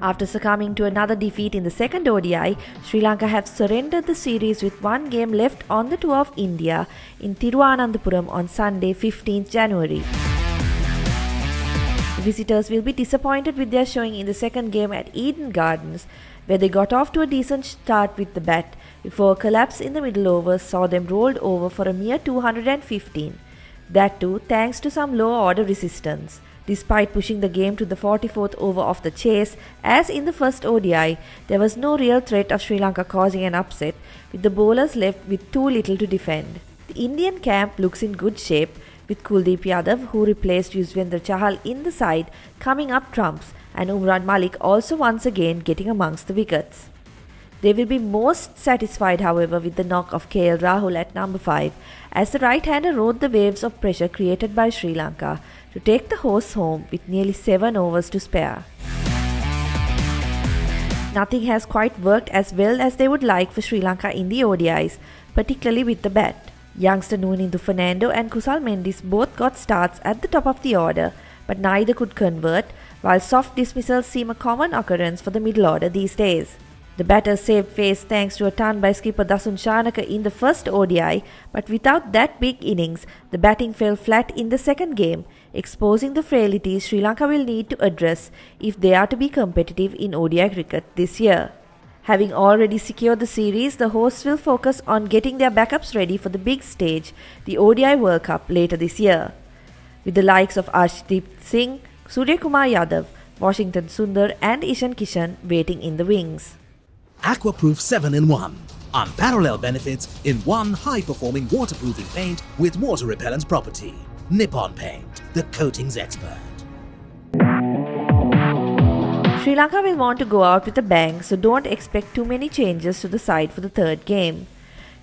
After succumbing to another defeat in the second ODI, Sri Lanka have surrendered the series with one game left on the tour of India in Thiruvanandapuram on Sunday, 15th January. The visitors will be disappointed with their showing in the second game at Eden Gardens, where they got off to a decent start with the bat before a collapse in the middle overs saw them rolled over for a mere 215. That too thanks to some lower order resistance. Despite pushing the game to the 44th over of the chase, as in the first ODI, there was no real threat of Sri Lanka causing an upset, with the bowlers left with too little to defend. The Indian camp looks in good shape, with Kuldeep Yadav, who replaced Yuzvendra Chahal in the side, coming up trumps, and Umran Malik also once again getting amongst the wickets. They will be most satisfied, however, with the knock of KL Rahul at number 5, as the right-hander rode the waves of pressure created by Sri Lanka to take the horse home with nearly 7 overs to spare. Nothing has quite worked as well as they would like for Sri Lanka in the ODIs, particularly with the bat. Youngster Nuanindu Fernando and Kusal Mendis both got starts at the top of the order, but neither could convert, while soft dismissals seem a common occurrence for the middle order these days. The batters saved face thanks to a ton by skipper Dasun Shanaka in the first ODI, but without that big innings, the batting fell flat in the second game, exposing the frailties Sri Lanka will need to address if they are to be competitive in ODI cricket this year. Having already secured the series, the hosts will focus on getting their backups ready for the big stage, the ODI World Cup, later this year. With the likes of Arshdeep Singh, Suryakumar Yadav, Washington Sundar and Ishan Kishan waiting in the wings. Aquaproof 7-in-1. Unparalleled benefits in one high-performing waterproofing paint with water repellent property. Nippon Paint, the coatings expert. Sri Lanka will want to go out with a bang, so don't expect too many changes to the side for the third game.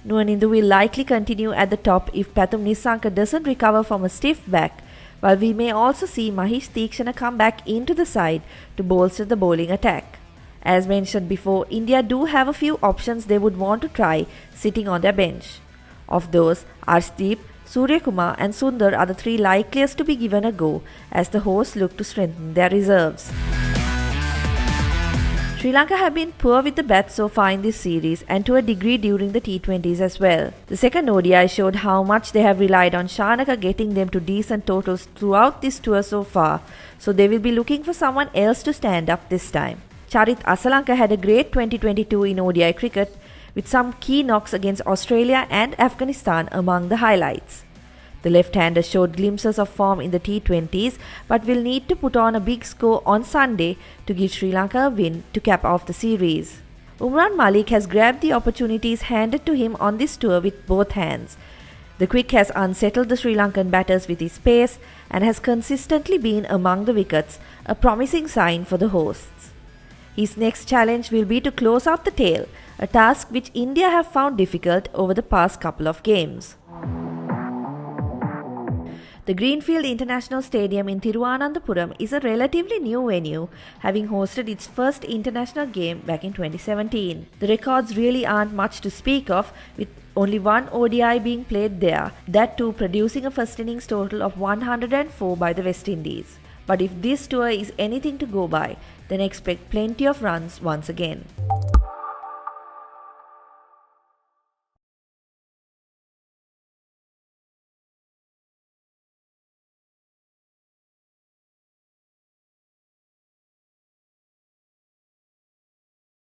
Nuanindu will likely continue at the top if Pathum Nissanka doesn't recover from a stiff back, while we may also see Mahish Theekshana come back into the side to bolster the bowling attack. As mentioned before, India do have a few options they would want to try sitting on their bench. Of those, Arshdeep, Suryakumar and Sundar are the 3 likeliest to be given a go as the hosts look to strengthen their reserves. Sri Lanka have been poor with the bat so far in this series and to a degree during the T20s as well. The second ODI showed how much they have relied on Shanaka getting them to decent totals throughout this tour so far, so they will be looking for someone else to stand up this time. Charit Asalanka had a great 2022 in ODI cricket, with some key knocks against Australia and Afghanistan among the highlights. The left-hander showed glimpses of form in the T20s, but will need to put on a big score on Sunday to give Sri Lanka a win to cap off the series. Umran Malik has grabbed the opportunities handed to him on this tour with both hands. The quick has unsettled the Sri Lankan batters with his pace and has consistently been among the wickets, a promising sign for the hosts. His next challenge will be to close out the tail, a task which India have found difficult over the past couple of games. The Greenfield International Stadium in Thiruvanandapuram is a relatively new venue, having hosted its first international game back in 2017. The records really aren't much to speak of, with only one ODI being played there, that too producing a first innings total of 104 by the West Indies. But if this tour is anything to go by, then expect plenty of runs once again.